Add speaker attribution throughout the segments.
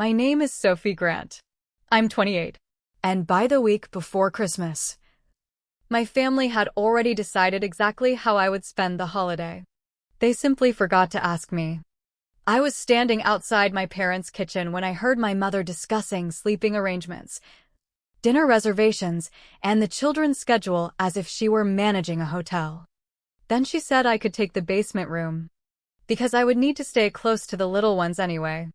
Speaker 1: My name is Sophie Grant. I'm 28. And by the week before Christmas, my family had already decided exactly how I would spend the holiday. They simply forgot to ask me. I was standing outside my parents' kitchen when I heard my mother discussing sleeping arrangements, dinner reservations, and the children's schedule as if she were managing a hotel. Then she said I could take the basement room, because I would need to stay close to the little ones anyway.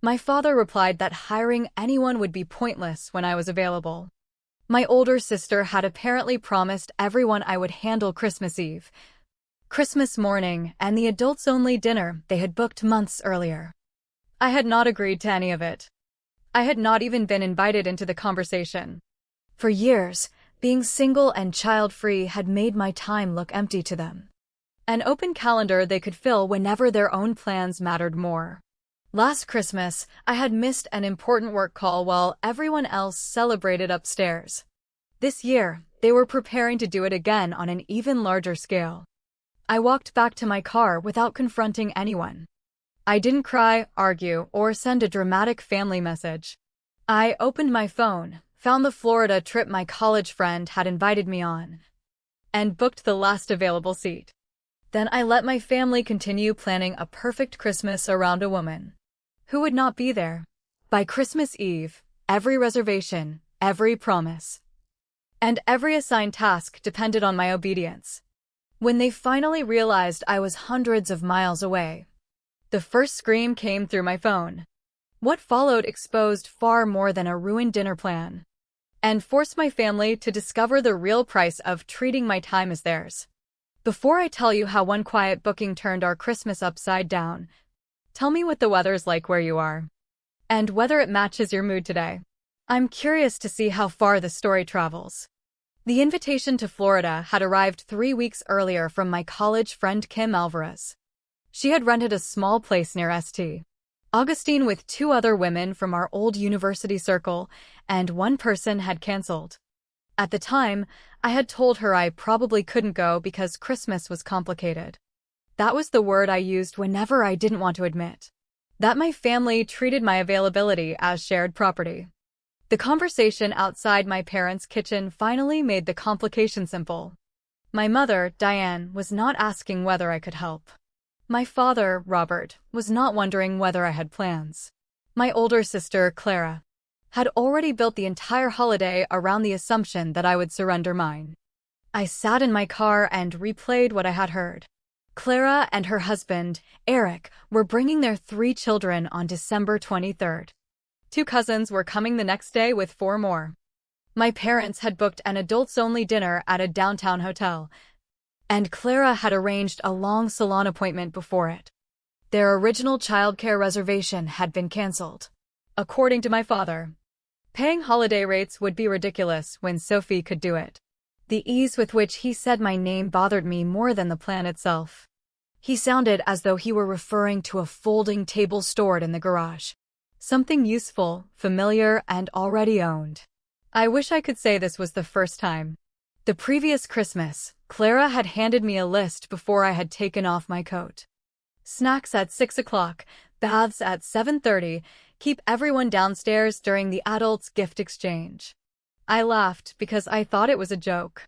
Speaker 1: My father replied that hiring anyone would be pointless when I was available. My older sister had apparently promised everyone I would handle Christmas Eve, Christmas morning, and the adults-only dinner they had booked months earlier. I had not agreed to any of it. I had not even been invited into the conversation. For years, being single and child-free had made my time look empty to them. An open calendar they could fill whenever their own plans mattered more. Last Christmas, I had missed an important work call while everyone else celebrated upstairs. This year, they were preparing to do it again on an even larger scale. I walked back to my car without confronting anyone. I didn't cry, argue, or send a dramatic family message. I opened my phone, found the Florida trip my college friend had invited me on, and booked the last available seat. Then I let my family continue planning a perfect Christmas around a woman who would not be there. By Christmas Eve, every reservation, every promise, and every assigned task depended on my obedience. When they finally realized I was hundreds of miles away, the first scream came through my phone. What followed exposed far more than a ruined dinner plan, and forced my family to discover the real price of treating my time as theirs. Before I tell you how one quiet booking turned our Christmas upside down, tell me what the weather's like where you are, and whether it matches your mood today. I'm curious to see how far the story travels. The invitation to Florida had arrived 3 weeks earlier from my college friend Kim Alvarez. She had rented a small place near St. Augustine with 2 other women from our old university circle, and one person had canceled. At the time, I had told her I probably couldn't go because Christmas was complicated. That was the word I used whenever I didn't want to admit that my family treated my availability as shared property. The conversation outside my parents' kitchen finally made the complication simple. My mother, Diane, was not asking whether I could help. My father, Robert, was not wondering whether I had plans. My older sister, Clara, had already built the entire holiday around the assumption that I would surrender mine. I sat in my car and replayed what I had heard. Clara and her husband, Eric, were bringing their 3 children on December 23rd. 2 cousins were coming the next day with 4 more. My parents had booked an adults-only dinner at a downtown hotel, and Clara had arranged a long salon appointment before it. Their original childcare reservation had been canceled. According to my father, paying holiday rates would be ridiculous when Sophie could do it. The ease with which he said my name bothered me more than the plan itself. He sounded as though he were referring to a folding table stored in the garage. Something useful, familiar, and already owned. I wish I could say this was the first time. The previous Christmas, Clara had handed me a list before I had taken off my coat. Snacks at 6 o'clock, baths at 7:30, keep everyone downstairs during the adults' gift exchange. I laughed because I thought it was a joke.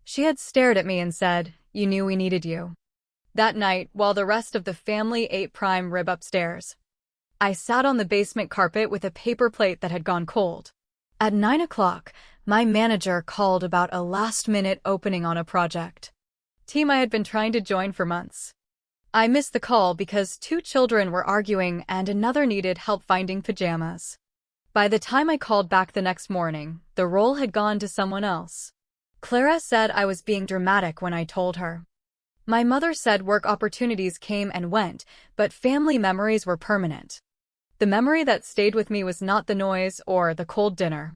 Speaker 1: She had stared at me and said, "You knew we needed you." That night, while the rest of the family ate prime rib upstairs, I sat on the basement carpet with a paper plate that had gone cold. At 9 o'clock, my manager called about a last-minute opening on a project team I had been trying to join for months. I missed the call because 2 children were arguing and another needed help finding pajamas. By the time I called back the next morning, the role had gone to someone else. Clara said I was being dramatic when I told her. My mother said work opportunities came and went, but family memories were permanent. The memory that stayed with me was not the noise or the cold dinner.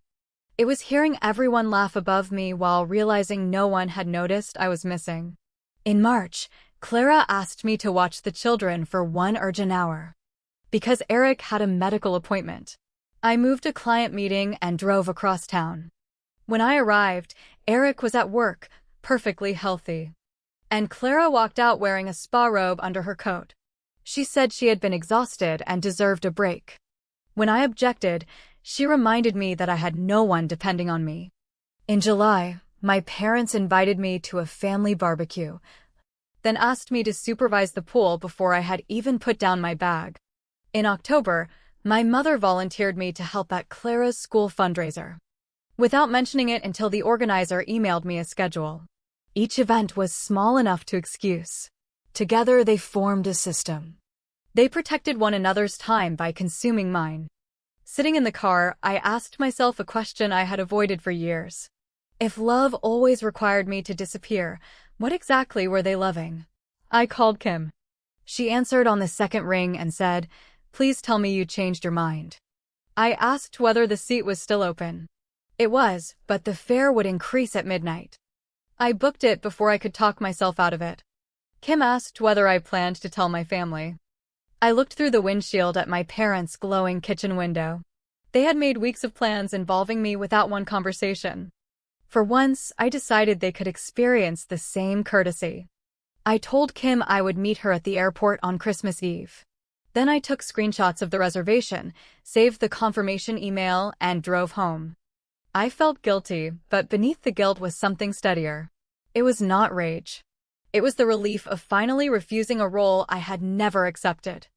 Speaker 1: It was hearing everyone laugh above me while realizing no one had noticed I was missing. In March, Clara asked me to watch the children for 1 urgent hour, because Eric had a medical appointment. I moved a client meeting and drove across town. When I arrived, Eric was at work, perfectly healthy, and Clara walked out wearing a spa robe under her coat. She said she had been exhausted and deserved a break. When I objected, she reminded me that I had no one depending on me. In July, my parents invited me to a family barbecue, then asked me to supervise the pool before I had even put down my bag. In October, my mother volunteered me to help at Clara's school fundraiser, without mentioning it until the organizer emailed me a schedule. Each event was small enough to excuse. Together, they formed a system. They protected one another's time by consuming mine. Sitting in the car, I asked myself a question I had avoided for years. If love always required me to disappear, what exactly were they loving? I called Kim. She answered on the second ring and said, "Please tell me you changed your mind." I asked whether the seat was still open. It was, but the fare would increase at midnight. I booked it before I could talk myself out of it. Kim asked whether I planned to tell my family. I looked through the windshield at my parents' glowing kitchen window. They had made weeks of plans involving me without one conversation. For once, I decided they could experience the same courtesy. I told Kim I would meet her at the airport on Christmas Eve. Then I took screenshots of the reservation, saved the confirmation email, and drove home. I felt guilty, but beneath the guilt was something steadier. It was not rage. It was the relief of finally refusing a role I had never accepted.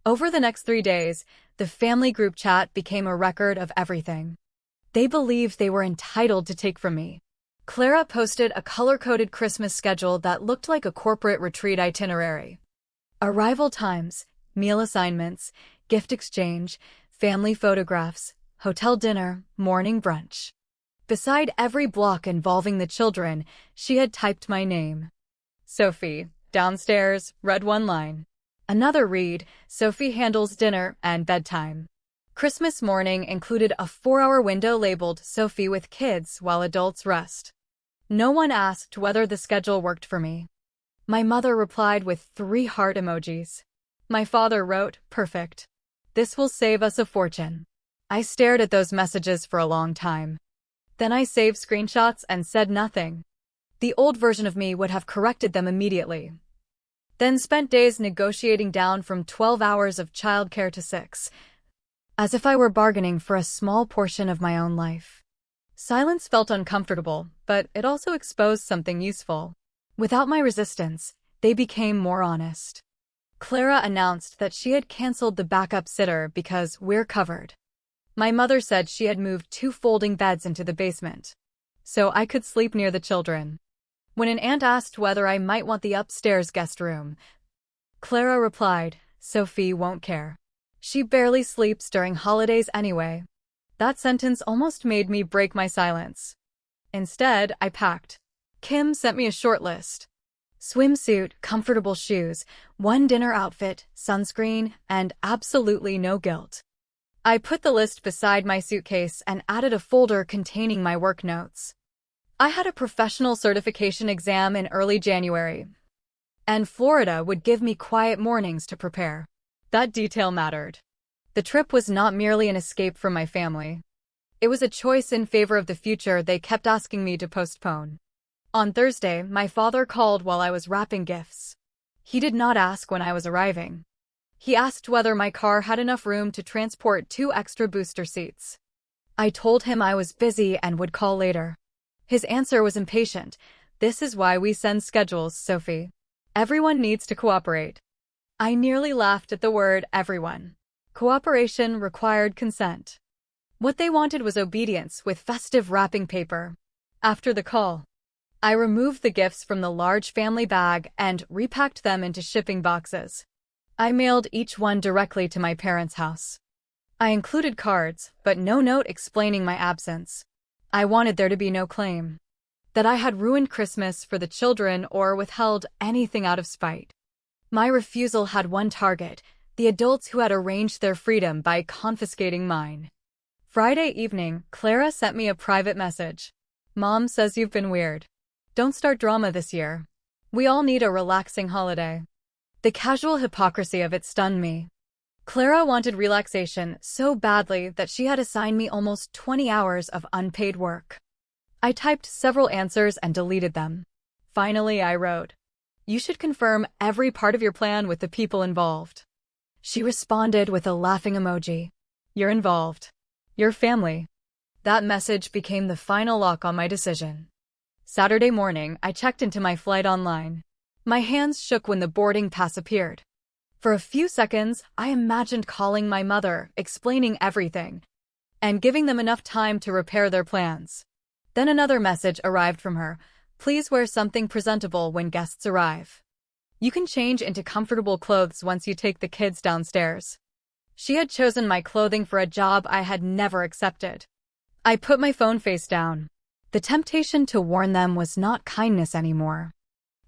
Speaker 1: Over the next 3 days, the family group chat became a record of everything they believed they were entitled to take from me. Clara posted a color-coded Christmas schedule that looked like a corporate retreat itinerary. Arrival times, meal assignments, gift exchange, family photographs, hotel dinner, morning brunch. Beside every block involving the children, she had typed my name. Sophie, downstairs, read one line. Another read, Sophie handles dinner and bedtime. Christmas morning included a 4-hour window labeled Sophie with kids while adults rest. No one asked whether the schedule worked for me. My mother replied with 3 heart emojis. My father wrote, "Perfect. This will save us a fortune." I stared at those messages for a long time. Then I saved screenshots and said nothing. The old version of me would have corrected them immediately. Then spent days negotiating down from 12 hours of childcare to 6, as if I were bargaining for a small portion of my own life. Silence felt uncomfortable, but it also exposed something useful. Without my resistance, they became more honest. Clara announced that she had canceled the backup sitter because we're covered. My mother said she had moved 2 folding beds into the basement, so I could sleep near the children. When an aunt asked whether I might want the upstairs guest room, Clara replied, "Sophie won't care. She barely sleeps during holidays anyway." That sentence almost made me break my silence. Instead, I packed. Kim sent me a short list. Swimsuit, comfortable shoes, 1 dinner outfit, sunscreen, and absolutely no guilt. I put the list beside my suitcase and added a folder containing my work notes. I had a professional certification exam in early January, and Florida would give me quiet mornings to prepare. That detail mattered. The trip was not merely an escape from my family. It was a choice in favor of the future they kept asking me to postpone. On Thursday, my father called while I was wrapping gifts. He did not ask when I was arriving. He asked whether my car had enough room to transport 2 extra booster seats. I told him I was busy and would call later. His answer was impatient. "This is why we send schedules, Sophie. Everyone needs to cooperate." I nearly laughed at the word everyone. Cooperation required consent. What they wanted was obedience with festive wrapping paper. After the call, I removed the gifts from the large family bag and repacked them into shipping boxes. I mailed each one directly to my parents' house. I included cards, but no note explaining my absence. I wanted there to be no claim that I had ruined Christmas for the children or withheld anything out of spite. My refusal had one target: the adults who had arranged their freedom by confiscating mine. Friday evening, Clara sent me a private message. "Mom says you've been weird. Don't start drama this year. We all need a relaxing holiday." The casual hypocrisy of it stunned me. Clara wanted relaxation so badly that she had assigned me almost 20 hours of unpaid work. I typed several answers and deleted them. Finally, I wrote, "You should confirm every part of your plan with the people involved." She responded with a laughing emoji. You're involved. Your family. That message became the final lock on my decision. Saturday morning, I checked into my flight online. My hands shook when the boarding pass appeared. For a few seconds, I imagined calling my mother, explaining everything, and giving them enough time to repair their plans. Then another message arrived from her. Please wear something presentable when guests arrive. You can change into comfortable clothes once you take the kids downstairs. She had chosen my clothing for a job I had never accepted. I put my phone face down. The temptation to warn them was not kindness anymore.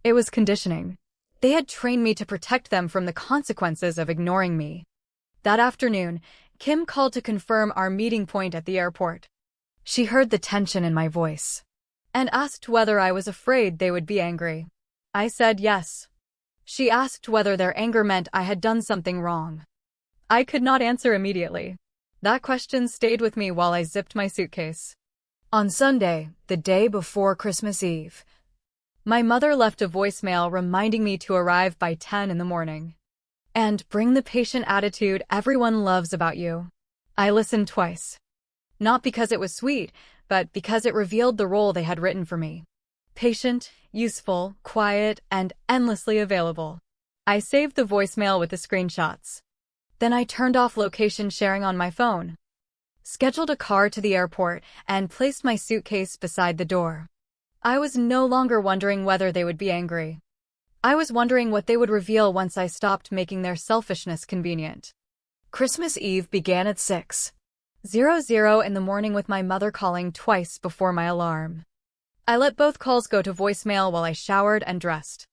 Speaker 1: It was conditioning. They had trained me to protect them from the consequences of ignoring me. That afternoon, Kim called to confirm our meeting point at the airport. She heard the tension in my voice and asked whether I was afraid they would be angry. I said yes. She asked whether their anger meant I had done something wrong. I could not answer immediately. That question stayed with me while I zipped my suitcase. On Sunday, the day before Christmas Eve, my mother left a voicemail reminding me to arrive by 10 in the morning and bring the patient attitude everyone loves about you. I listened twice. Not because it was sweet, but because it revealed the role they had written for me. Patient, useful, quiet, and endlessly available. I saved the voicemail with the screenshots. Then I turned off location sharing on my phone, scheduled a car to the airport, and placed my suitcase beside the door. I was no longer wondering whether they would be angry. I was wondering what they would reveal once I stopped making their selfishness convenient. Christmas Eve began at 6:00 in the morning with my mother calling twice before my alarm. I let both calls go to voicemail while I showered and dressed.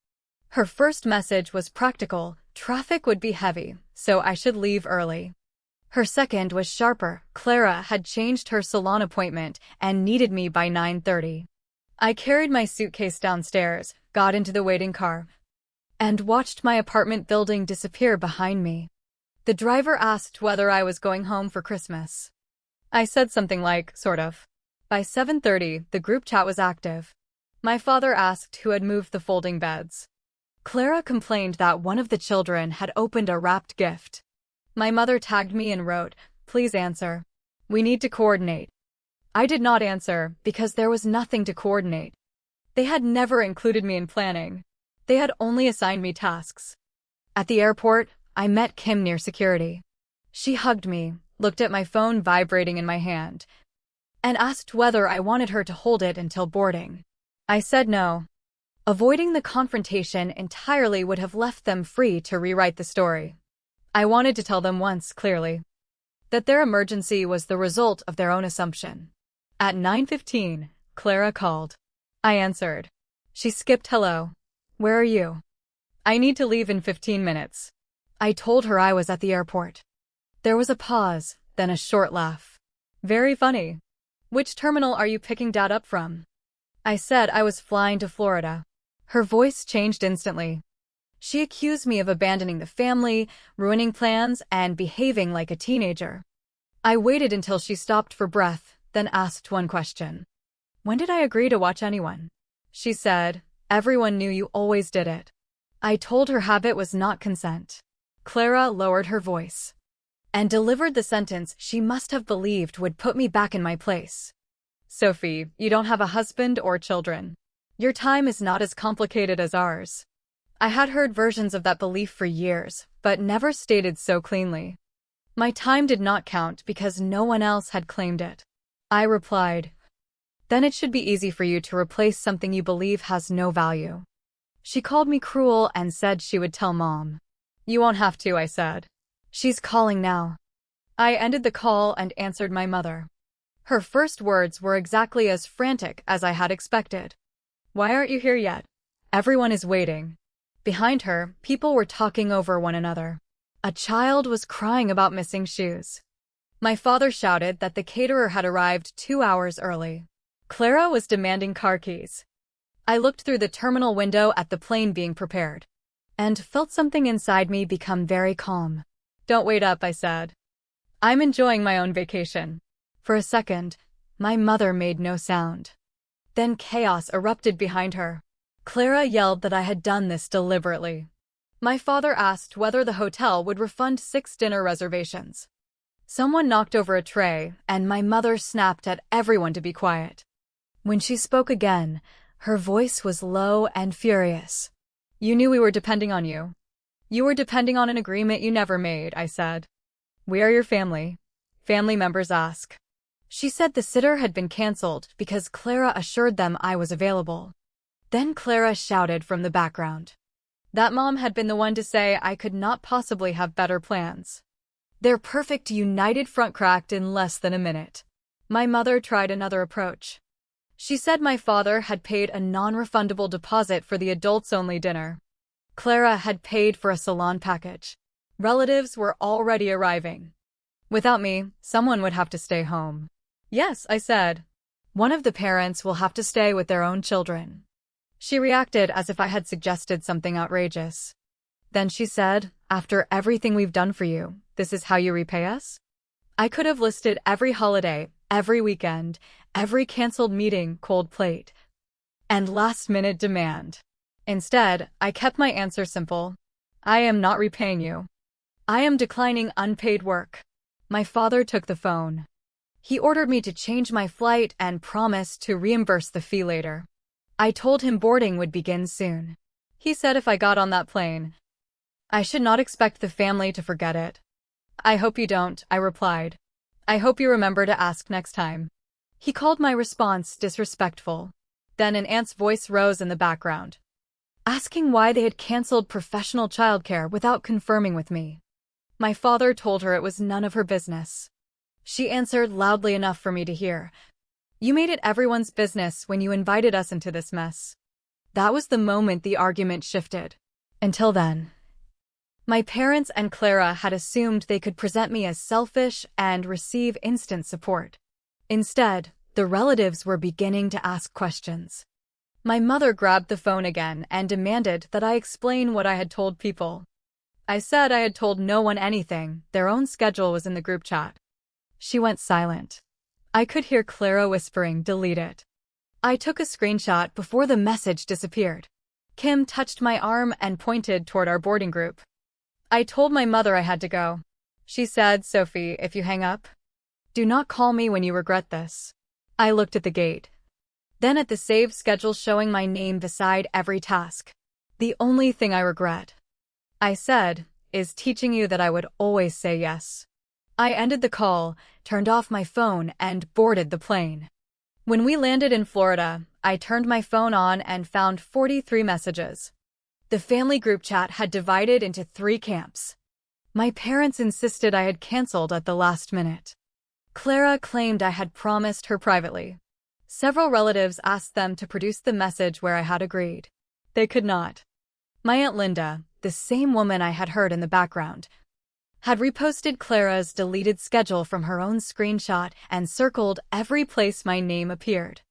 Speaker 1: Her first message was practical. Traffic would be heavy, so I should leave early. Her second was sharper. Clara had changed her salon appointment and needed me by 9:30. I carried my suitcase downstairs, got into the waiting car, and watched my apartment building disappear behind me. The driver asked whether I was going home for Christmas. I said something like, sort of. By 7:30, the group chat was active. My father asked who had moved the folding beds. Clara complained that one of the children had opened a wrapped gift. My mother tagged me and wrote, "Please answer. We need to coordinate." I did not answer because there was nothing to coordinate. They had never included me in planning. They had only assigned me tasks. At the airport, I met Kim near security. She hugged me, looked at my phone vibrating in my hand, and asked whether I wanted her to hold it until boarding. I said no. Avoiding the confrontation entirely would have left them free to rewrite the story. I wanted to tell them once clearly that their emergency was the result of their own assumption. At 9:15, Clara called. I answered. She skipped hello. Where are you? I need to leave in 15 minutes. I told her I was at the airport. There was a pause, then a short laugh. Very funny. Which terminal are you picking Dad up from? I said I was flying to Florida. Her voice changed instantly. She accused me of abandoning the family, ruining plans, and behaving like a teenager. I waited until she stopped for breath, then asked one question. When did I agree to watch anyone? She said, everyone knew you always did it. I told her habit was not consent. Clara lowered her voice and delivered the sentence she must have believed would put me back in my place. Sophie, you don't have a husband or children. Your time is not as complicated as ours. I had heard versions of that belief for years, but never stated so cleanly. My time did not count because no one else had claimed it. I replied, then it should be easy for you to replace something you believe has no value. She called me cruel and said she would tell Mom. You won't have to, I said. She's calling now. I ended the call and answered my mother. Her first words were exactly as frantic as I had expected. Why aren't you here yet? Everyone is waiting. Behind her, people were talking over one another. A child was crying about missing shoes. My father shouted that the caterer had arrived 2 hours early. Clara was demanding car keys. I looked through the terminal window at the plane being prepared and felt something inside me become very calm. Don't wait up, I said. I'm enjoying my own vacation. For a second, my mother made no sound. Then chaos erupted behind her. Clara yelled that I had done this deliberately. My father asked whether the hotel would refund 6 dinner reservations. Someone knocked over a tray, and my mother snapped at everyone to be quiet. When she spoke again, her voice was low and furious. "You knew we were depending on you. You were depending on an agreement you never made," I said. "We are your family." Family members ask. She said the sitter had been cancelled because Clara assured them I was available. Then Clara shouted from the background. That mom had been the one to say I could not possibly have better plans. Their perfect united front cracked in less than a minute. My mother tried another approach. She said my father had paid a non-refundable deposit for the adults-only dinner. Clara had paid for a salon package. Relatives were already arriving. Without me, someone would have to stay home. "Yes," I said. "One of the parents will have to stay with their own children." She reacted as if I had suggested something outrageous. Then she said, "After everything we've done for you, this is how you repay us?" I could have listed every holiday, every weekend, every canceled meeting, cold plate, and last-minute demand. Instead, I kept my answer simple. I am not repaying you. I am declining unpaid work. My father took the phone. He ordered me to change my flight and promised to reimburse the fee later. I told him boarding would begin soon. He said if I got on that plane, I should not expect the family to forget it. "I hope you don't," I replied. "I hope you remember to ask next time." He called my response disrespectful. Then an aunt's voice rose in the background, asking why they had canceled professional childcare without confirming with me. My father told her it was none of her business. She answered loudly enough for me to hear, "You made it everyone's business when you invited us into this mess." That was the moment the argument shifted. Until then, my parents and Clara had assumed they could present me as selfish and receive instant support. Instead, the relatives were beginning to ask questions. My mother grabbed the phone again and demanded that I explain what I had told people. I said I had told no one anything, their own schedule was in the group chat. She went silent. I could hear Clara whispering, "Delete it." I took a screenshot before the message disappeared. Kim touched my arm and pointed toward our boarding group. I told my mother I had to go. She said, "Sophie, if you hang up, do not call me when you regret this." I looked at the gate. Then at the saved schedule showing my name beside every task. "The only thing I regret," I said, "is teaching you that I would always say yes." I ended the call, turned off my phone, and boarded the plane. When we landed in Florida, I turned my phone on and found 43 messages. The family group chat had divided into 3 camps. My parents insisted I had canceled at the last minute. Clara claimed I had promised her privately. Several relatives asked them to produce the message where I had agreed. They could not. My Aunt Linda, the same woman I had heard in the background, had reposted Clara's deleted schedule from her own screenshot and circled every place my name appeared.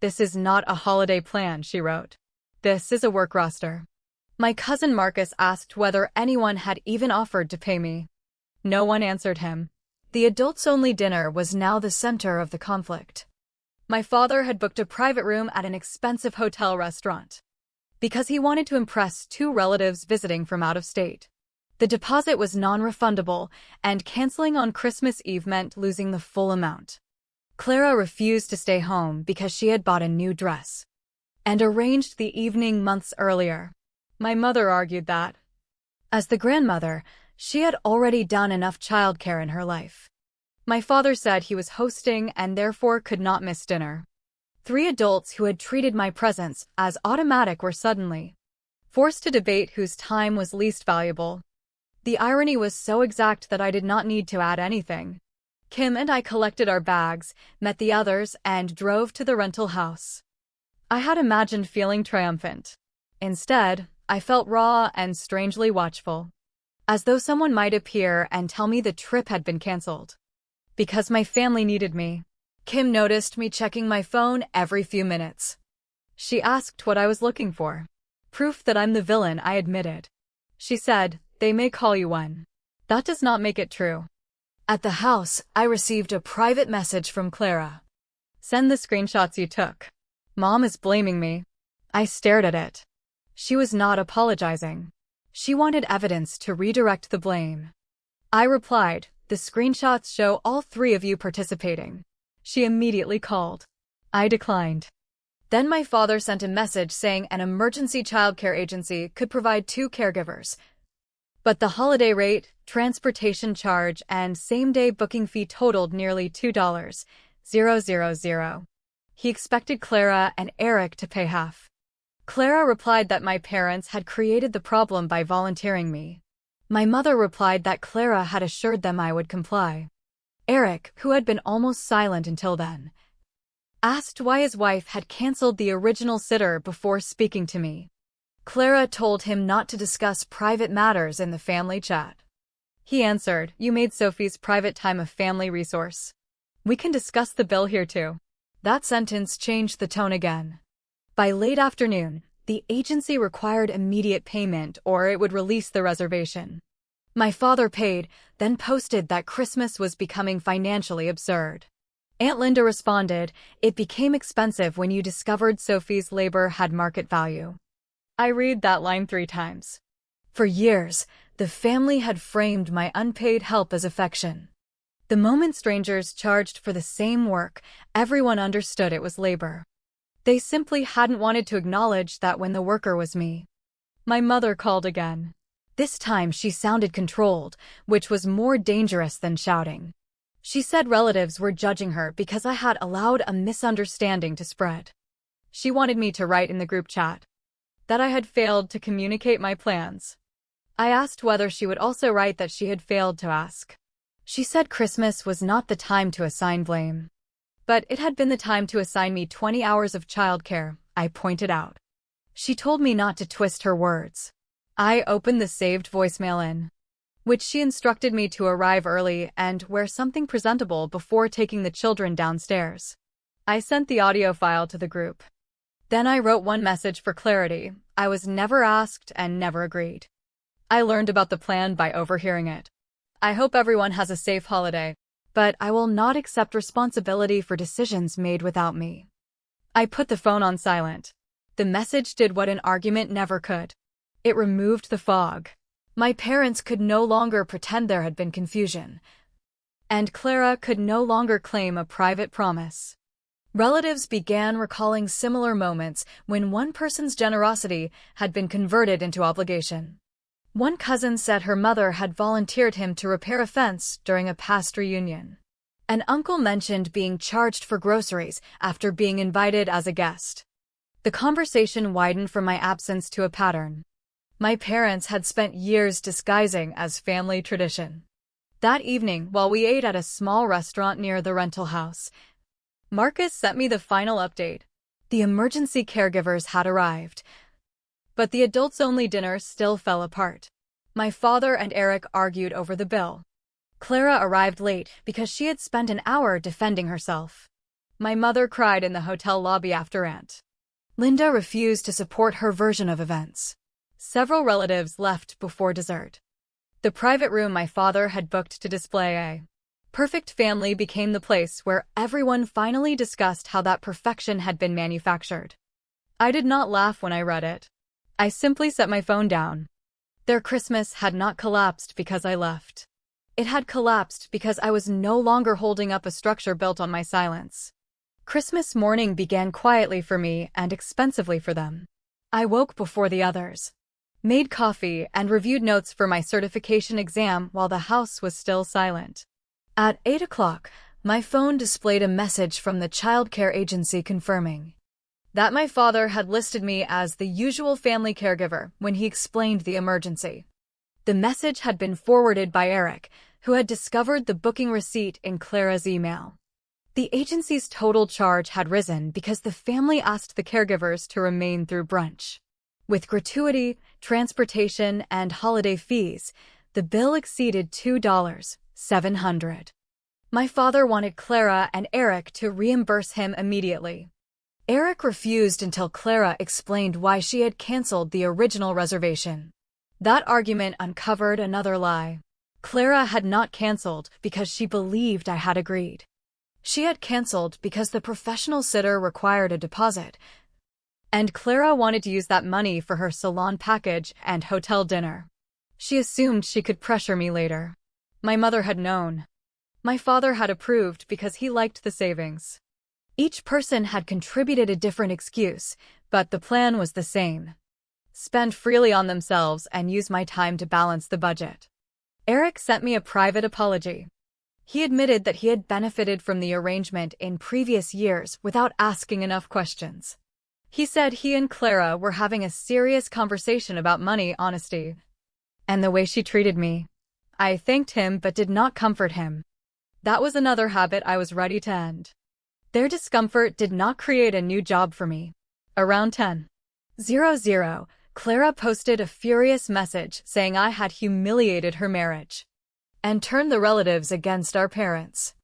Speaker 1: "This is not a holiday plan," she wrote. "This is a work roster." My cousin Marcus asked whether anyone had even offered to pay me. No one answered him. The adults-only dinner was now the center of the conflict. My father had booked a private room at an expensive hotel restaurant because he wanted to impress 2 relatives visiting from out of state. The deposit was non-refundable, and canceling on Christmas Eve meant losing the full amount. Clara refused to stay home because she had bought a new dress and arranged the evening months earlier. My mother argued that, as the grandmother, she had already done enough childcare in her life. My father said he was hosting and therefore could not miss dinner. 3 adults who had treated my presence as automatic were suddenly forced to debate whose time was least valuable. The irony was so exact that I did not need to add anything. Kim and I collected our bags, met the others, and drove to the rental house. I had imagined feeling triumphant. Instead, I felt raw and strangely watchful, as though someone might appear and tell me the trip had been canceled. Because my family needed me. Kim noticed me checking my phone every few minutes. She asked what I was looking for. "Proof that I'm the villain," I admitted. She said, "They may call you one. That does not make it true." At the house, I received a private message from Clara. "Send the screenshots you took. Mom is blaming me." I stared at it. She was not apologizing. She wanted evidence to redirect the blame. I replied, The screenshots show all three of you participating. She immediately called. I declined. Then my father sent a message saying an emergency childcare agency could provide 2 caregivers. But the holiday rate, transportation charge, and same-day booking fee totaled nearly $2,000. He expected Clara and Eric to pay half. Clara replied that my parents had created the problem by volunteering me. My mother replied that Clara had assured them I would comply. Eric, who had been almost silent until then, asked why his wife had canceled the original sitter before speaking to me. Clara told him not to discuss private matters in the family chat. He answered, "You made Sophie's private time a family resource. We can discuss the bill here too." That sentence changed the tone again. By late afternoon, the agency required immediate payment or it would release the reservation. My father paid, then posted that Christmas was becoming financially absurd. Aunt Linda responded, "It became expensive when you discovered Sophie's labor had market value." I read that line 3 times. For years, the family had framed my unpaid help as affection. The moment strangers charged for the same work, everyone understood it was labor. They simply hadn't wanted to acknowledge that when the worker was me. My mother called again. This time she sounded controlled, which was more dangerous than shouting. She said relatives were judging her because I had allowed a misunderstanding to spread. She wanted me to write in the group chat that I had failed to communicate my plans. I asked whether she would also write that she had failed to ask. She said Christmas was not the time to assign blame. But it had been the time to assign me 20 hours of childcare, I pointed out. She told me not to twist her words. I opened the saved voicemail in which she instructed me to arrive early and wear something presentable before taking the children downstairs. I sent the audio file to the group. Then I wrote one message for clarity. I was never asked and never agreed. I learned about the plan by overhearing it. I hope everyone has a safe holiday, but I will not accept responsibility for decisions made without me. I put the phone on silent. The message did what an argument never could. It removed the fog. My parents could no longer pretend there had been confusion, and Clara could no longer claim a private promise. Relatives began recalling similar moments when one person's generosity had been converted into obligation. One cousin said her mother had volunteered him to repair a fence during a past reunion. An uncle mentioned being charged for groceries after being invited as a guest. The conversation widened from my absence to a pattern. My parents had spent years disguising as family tradition. That evening, while we ate at a small restaurant near the rental house, Marcus sent me the final update. The emergency caregivers had arrived, but the adults-only dinner still fell apart. My father and Eric argued over the bill. Clara arrived late because she had spent an hour defending herself. My mother cried in the hotel lobby after Aunt Linda refused to support her version of events. Several relatives left before dessert. The private room my father had booked to display a perfect family became the place where everyone finally discussed how that perfection had been manufactured. I did not laugh when I read it. I simply set my phone down. Their Christmas had not collapsed because I left. It had collapsed because I was no longer holding up a structure built on my silence. Christmas morning began quietly for me and expensively for them. I woke before the others, made coffee, and reviewed notes for my certification exam while the house was still silent. At 8 o'clock, my phone displayed a message from the childcare agency confirming that my father had listed me as the usual family caregiver when he explained the emergency. The message had been forwarded by Eric, who had discovered the booking receipt in Clara's email. The agency's total charge had risen because the family asked the caregivers to remain through brunch. With gratuity, transportation, and holiday fees, the bill exceeded $2,700. My father wanted Clara and Eric to reimburse him immediately. Eric refused until Clara explained why she had canceled the original reservation. That argument uncovered another lie. Clara had not canceled because she believed I had agreed. She had canceled because the professional sitter required a deposit, and Clara wanted to use that money for her salon package and hotel dinner. She assumed she could pressure me later. My mother had known. My father had approved because he liked the savings. Each person had contributed a different excuse, but the plan was the same. Spend freely on themselves and use my time to balance the budget. Eric sent me a private apology. He admitted that he had benefited from the arrangement in previous years without asking enough questions. He said he and Clara were having a serious conversation about money honesty and the way she treated me. I thanked him but did not comfort him. That was another habit I was ready to end. Their discomfort did not create a new job for me. Around 10:00, Clara posted a furious message saying I had humiliated her marriage and turned the relatives against our parents.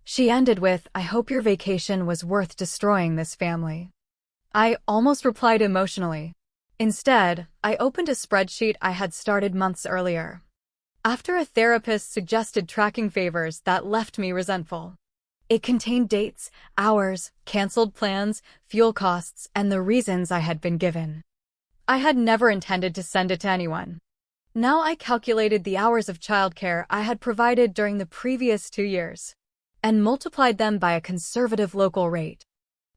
Speaker 1: She ended with, "I hope your vacation was worth destroying this family." I almost replied emotionally. Instead, I opened a spreadsheet I had started months earlier. After a therapist suggested tracking favors that left me resentful. It contained dates, hours, canceled plans, fuel costs, and the reasons I had been given. I had never intended to send it to anyone. Now I calculated the hours of childcare I had provided during the previous 2 years and multiplied them by a conservative local rate.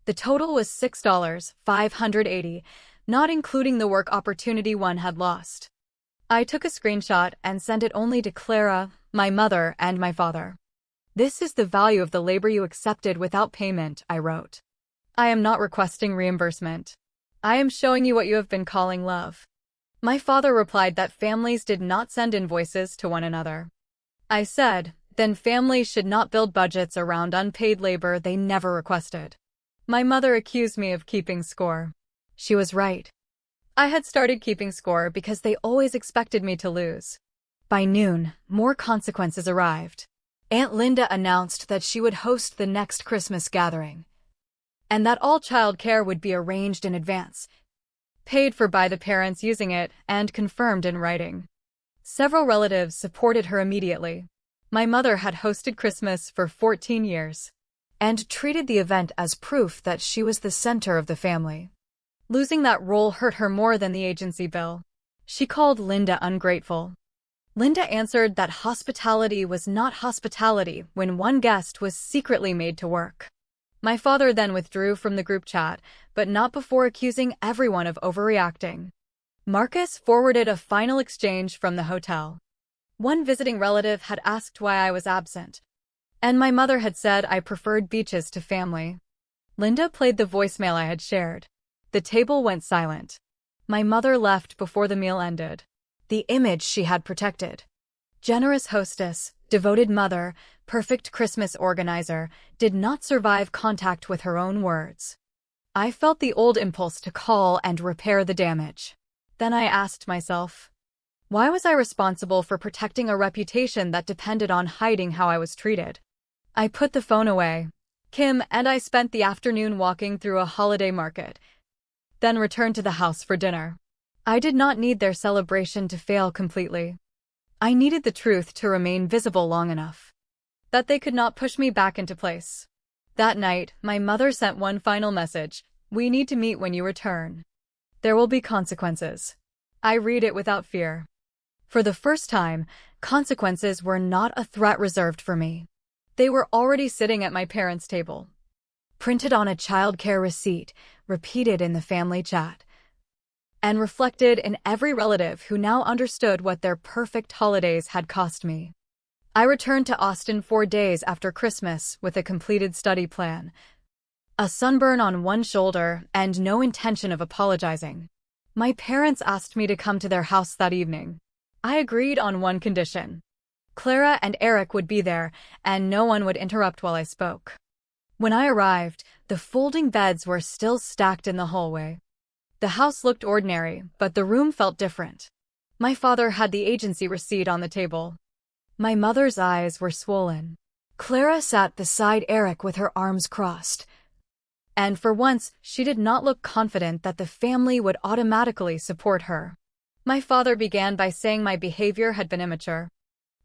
Speaker 1: The total was $6,580, not including the work opportunity one had lost. I took a screenshot and sent it only to Clara, my mother, and my father. "This is the value of the labor you accepted without payment," I wrote. "I am not requesting reimbursement. I am showing you what you have been calling love." My father replied that families did not send invoices to one another. I said, then families should not build budgets around unpaid labor they never requested. My mother accused me of keeping score. She was right. I had started keeping score because they always expected me to lose. By noon, more consequences arrived. Aunt Linda announced that she would host the next Christmas gathering, and that all childcare would be arranged in advance, paid for by the parents using it, and confirmed in writing. Several relatives supported her immediately. My mother had hosted Christmas for 14 years and treated the event as proof that she was the center of the family. Losing that role hurt her more than the agency bill. She called Linda ungrateful. Linda answered that hospitality was not hospitality when one guest was secretly made to work. My father then withdrew from the group chat, but not before accusing everyone of overreacting. Marcus forwarded a final exchange from the hotel. One visiting relative had asked why I was absent, and my mother had said I preferred beaches to family. Linda played the voicemail I had shared. The table went silent. My mother left before the meal ended. The image she had protected. Generous hostess, devoted mother, perfect Christmas organizer, did not survive contact with her own words. I felt the old impulse to call and repair the damage. Then I asked myself, why was I responsible for protecting a reputation that depended on hiding how I was treated? I put the phone away. Kim and I spent the afternoon walking through a holiday market, then returned to the house for dinner. I did not need their celebration to fail completely. I needed the truth to remain visible long enough that they could not push me back into place. That night, my mother sent one final message: "We need to meet when you return. There will be consequences." I read it without fear. For the first time, consequences were not a threat reserved for me. They were already sitting at my parents' table, printed on a childcare receipt, repeated in the family chat, and reflected in every relative who now understood what their perfect holidays had cost me. I returned to Austin 4 days after Christmas with a completed study plan, a sunburn on one shoulder, and no intention of apologizing. My parents asked me to come to their house that evening. I agreed on one condition. Clara and Eric would be there, and no one would interrupt while I spoke. When I arrived, the folding beds were still stacked in the hallway. The house looked ordinary, but the room felt different. My father had the agency receipt on the table. My mother's eyes were swollen. Clara sat beside Eric with her arms crossed, and for once, she did not look confident that the family would automatically support her. My father began by saying my behavior had been immature.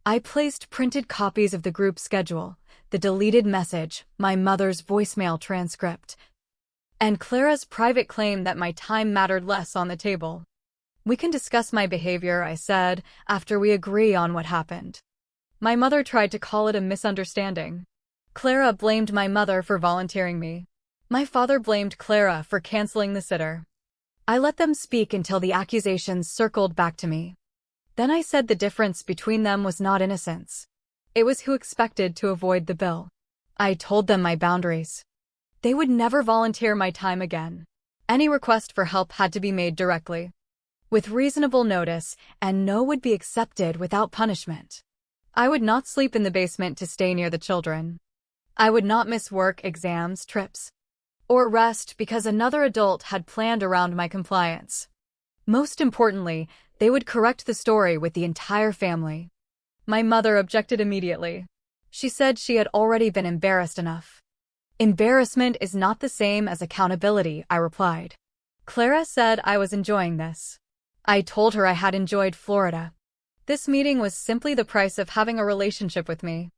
Speaker 1: I placed printed copies of the group schedule, the deleted message, my mother's voicemail transcript, and Clara's private claim that my time mattered less on the table. "We can discuss my behavior," I said, "after we agree on what happened." My mother tried to call it a misunderstanding. Clara blamed my mother for volunteering me. My father blamed Clara for canceling the sitter. I let them speak until the accusations circled back to me. Then I said the difference between them was not innocence. It was who expected to avoid the bill. I told them my boundaries. They would never volunteer my time again. Any request for help had to be made directly, with reasonable notice, and no would be accepted without punishment. I would not sleep in the basement to stay near the children. I would not miss work, exams, trips, or rest because another adult had planned around my compliance. Most importantly, they would correct the story with the entire family. My mother objected immediately. She said she had already been embarrassed enough. Embarrassment is not the same as accountability, I replied. Clara said I was enjoying this. I told her I had enjoyed Florida. This meeting was simply the price of having a relationship with me.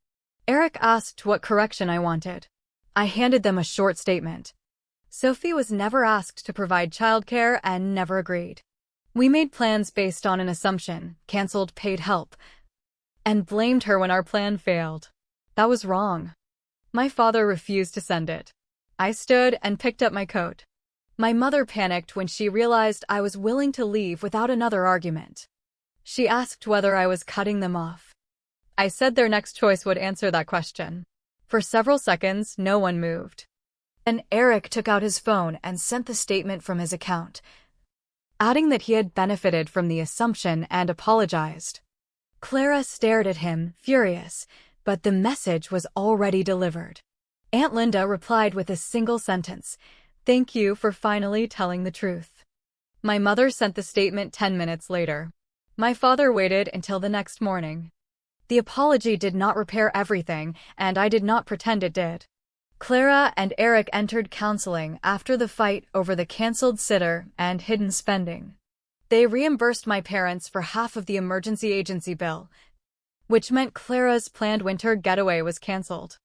Speaker 1: Eric asked what correction I wanted. I handed them a short statement. Sophie was never asked to provide childcare and never agreed. We made plans based on an assumption, canceled paid help, and blamed her when our plan failed. That was wrong. My father refused to send it. I stood and picked up my coat. My mother panicked when she realized I was willing to leave without another argument. She asked whether I was cutting them off. I said their next choice would answer that question. For several seconds, no one moved. Then Eric took out his phone and sent the statement from his account, adding that he had benefited from the assumption and apologized. Clara stared at him, furious, but the message was already delivered. Aunt Linda replied with a single sentence, "Thank you for finally telling the truth." My mother sent the statement 10 minutes later. My father waited until the next morning. The apology did not repair everything, and I did not pretend it did. Clara and Eric entered counseling after the fight over the canceled sitter and hidden spending. They reimbursed my parents for half of the emergency agency bill, which meant Clara's planned winter getaway was canceled.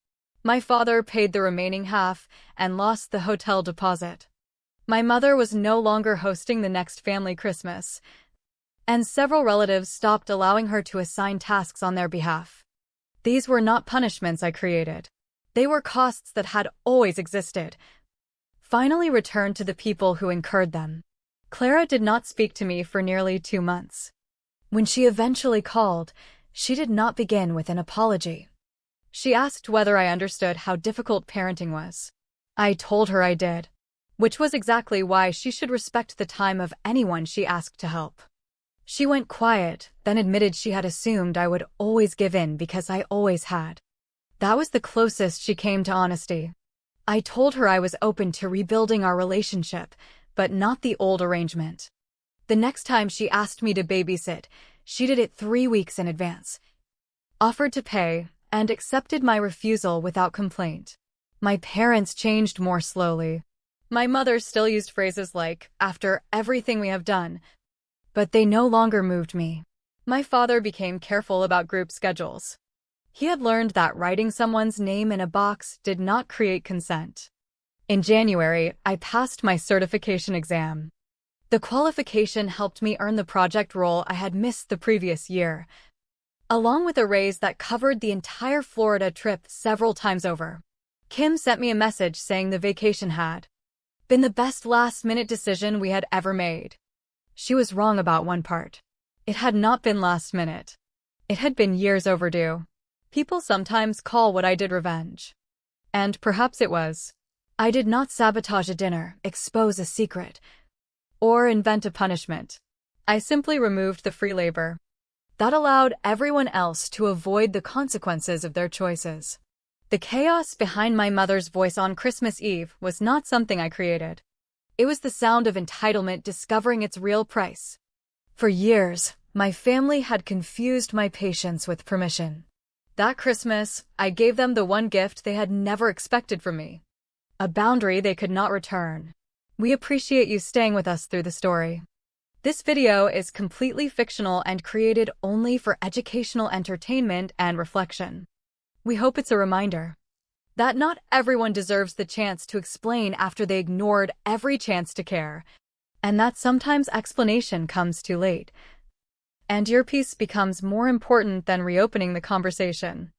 Speaker 1: My father paid the remaining half and lost the hotel deposit. My mother was no longer hosting the next family Christmas, and several relatives stopped allowing her to assign tasks on their behalf. These were not punishments I created. They were costs that had always existed, finally returned to the people who incurred them. Clara did not speak to me for nearly 2 months. When she eventually called, she did not begin with an apology. She asked whether I understood how difficult parenting was. I told her I did, which was exactly why she should respect the time of anyone she asked to help. She went quiet, then admitted she had assumed I would always give in because I always had. That was the closest she came to honesty. I told her I was open to rebuilding our relationship, but not the old arrangement. The next time she asked me to babysit, she did it 3 weeks in advance, offered to pay, and accepted my refusal without complaint. My parents changed more slowly. My mother still used phrases like, "after everything we have done," but they no longer moved me. My father became careful about group schedules. He had learned that writing someone's name in a box did not create consent. In January, I passed my certification exam. The qualification helped me earn the project role I had missed the previous year, along with a raise that covered the entire Florida trip several times over. Kim sent me a message saying the vacation had been the best last-minute decision we had ever made. She was wrong about one part. It had not been last minute. It had been years overdue. People sometimes call what I did revenge. And perhaps it was. I did not sabotage a dinner, expose a secret, or invent a punishment. I simply removed the free labor. That allowed everyone else to avoid the consequences of their choices. The chaos behind my mother's voice on Christmas Eve was not something I created. It was the sound of entitlement discovering its real price. For years, my family had confused my patience with permission. That Christmas, I gave them the one gift they had never expected from me. A boundary they could not return. We appreciate you staying with us through the story. This video is completely fictional and created only for educational entertainment and reflection. We hope it's a reminder that not everyone deserves the chance to explain after they ignored every chance to care, and that sometimes explanation comes too late. and your peace becomes more important than reopening the conversation.